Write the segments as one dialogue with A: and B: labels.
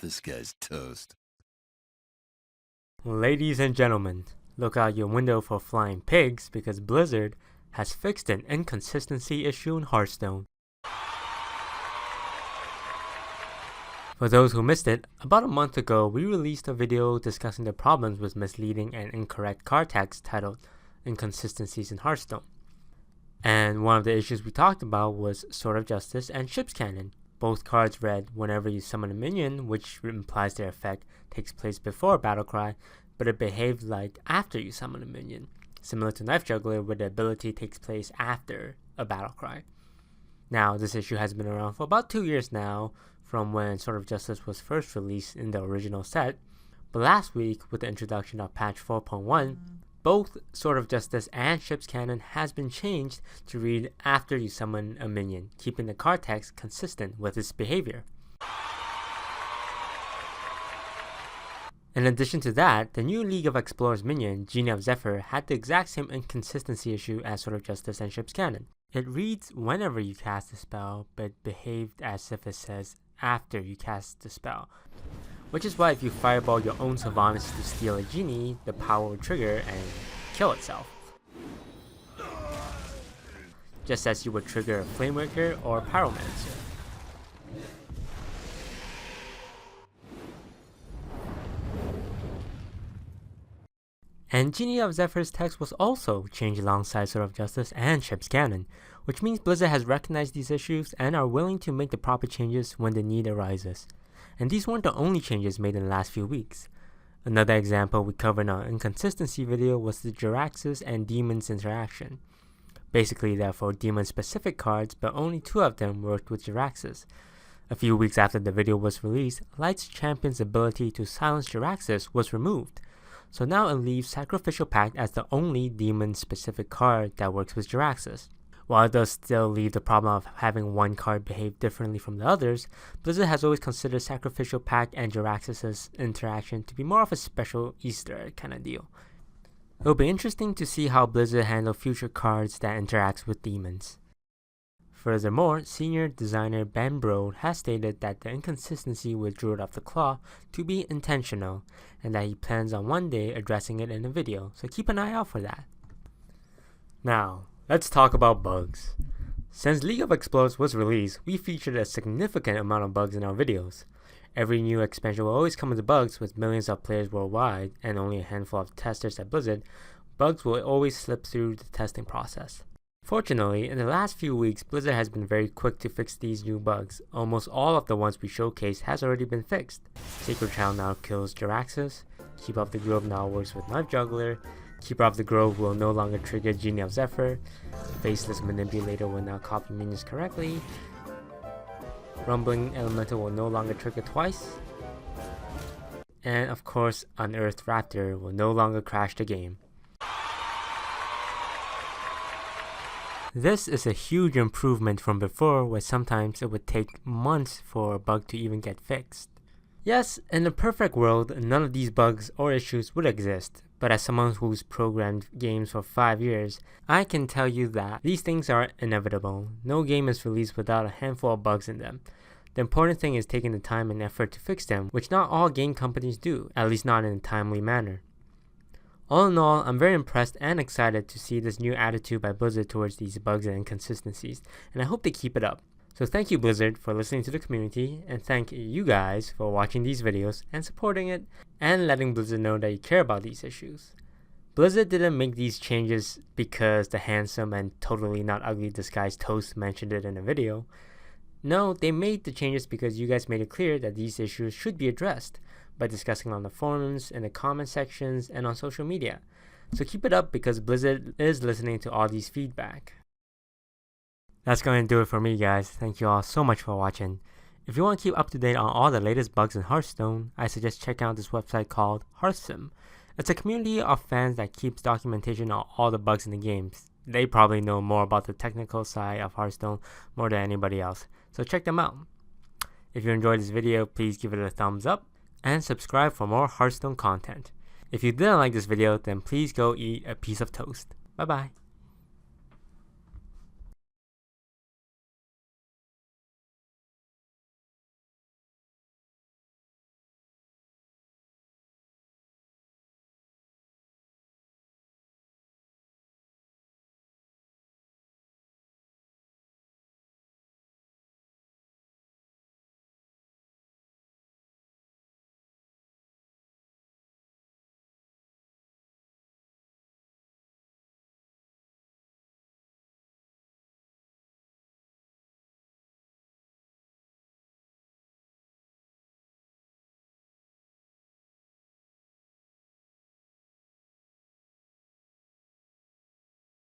A: This guy's toast.
B: Ladies and gentlemen, look out your window for flying pigs because Blizzard has fixed an inconsistency issue in Hearthstone. For those who missed it, about a month ago we released a video discussing the problems with misleading and incorrect card text titled Inconsistencies in Hearthstone. And one of the issues we talked about was Sword of Justice and Ship's Cannon. Both cards read whenever you summon a minion, which implies their effect takes place before a battle cry, but it behaves like after you summon a minion, similar to Knife Juggler where the ability takes place after a battle cry. Now, this issue has been around for about 2 years now, from when Sword of Justice was first released in the original set, but last week, with the introduction of patch 4.1, both Sword of Justice and Ship's Cannon has been changed to read after you summon a minion, keeping the card text consistent with its behavior. In addition to that, the new League of Explorers minion, Genie of Zephyr, had the exact same inconsistency issue as Sword of Justice and Ship's Cannon. It reads whenever you cast a spell, but behaved as if it says after you cast the spell. Which is why if you fireball your own Sylvanas to steal a genie, the power will trigger and kill itself. Just as you would trigger a Flamewaker or Pyromancer. And Genie of Zephyr's text was also changed alongside Sword of Justice and Ship's Cannon, which means Blizzard has recognized these issues and are willing to make the proper changes when the need arises. And these weren't the only changes made in the last few weeks. Another example we covered in our inconsistency video was the Jiraxxus and Demons interaction. Basically, there are 4 demon-specific cards, but only 2 of them worked with Jiraxxus. A few weeks after the video was released, Light's Champion's ability to silence Jiraxxus was removed. So now it leaves Sacrificial Pact as the only demon-specific card that works with Jiraxxus. While it does still leave the problem of having one card behave differently from the others, Blizzard has always considered Sacrificial Pact and Jiraxxus' interaction to be more of a special Easter egg kind of deal. It'll be interesting to see how Blizzard handle future cards that interacts with demons. Furthermore, senior designer Ben Brode has stated that the inconsistency with Druid of the Claw to be intentional, and that he plans on one day addressing it in a video, so keep an eye out for that. Now, let's talk about bugs. Since League of Explorers was released, we featured a significant amount of bugs in our videos. Every new expansion will always come with bugs. With millions of players worldwide and only a handful of testers at Blizzard, bugs will always slip through the testing process. Fortunately, in the last few weeks, Blizzard has been very quick to fix these new bugs. Almost all of the ones we showcased has already been fixed. Sacred Child now kills Jiraxxus, Keeper of the Grove now works with Knife Juggler, Keeper of the Grove will no longer trigger Genie of Zephyr, Faceless Manipulator will now copy minions correctly, Rumbling Elemental will no longer trigger twice, and of course Unearthed Raptor will no longer crash the game. This is a huge improvement from before, where sometimes it would take months for a bug to even get fixed. Yes, in a perfect world, none of these bugs or issues would exist, but as someone who's programmed games for 5 years, I can tell you that these things are inevitable. No game is released without a handful of bugs in them. The important thing is taking the time and effort to fix them, which not all game companies do, at least not in a timely manner. All in all, I'm very impressed and excited to see this new attitude by Blizzard towards these bugs and inconsistencies, and I hope they keep it up. So thank you Blizzard for listening to the community, and thank you guys for watching these videos and supporting it, and letting Blizzard know that you care about these issues. Blizzard didn't make these changes because the handsome and totally not ugly disguised Toast mentioned it in a video. No, they made the changes because you guys made it clear that these issues should be addressed by discussing on the forums, in the comment sections, and on social media. So keep it up because Blizzard is listening to all these feedback. That's going to do it for me guys. Thank you all so much for watching. If you want to keep up to date on all the latest bugs in Hearthstone, I suggest checking out this website called Hearthstone. It's a community of fans that keeps documentation on all the bugs in the games. They probably know more about the technical side of Hearthstone more than anybody else, so check them out. If you enjoyed this video, please give it a thumbs up and subscribe for more Hearthstone content. If you didn't like this video, then please go eat a piece of toast. Bye bye.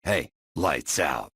A: Hey, lights out.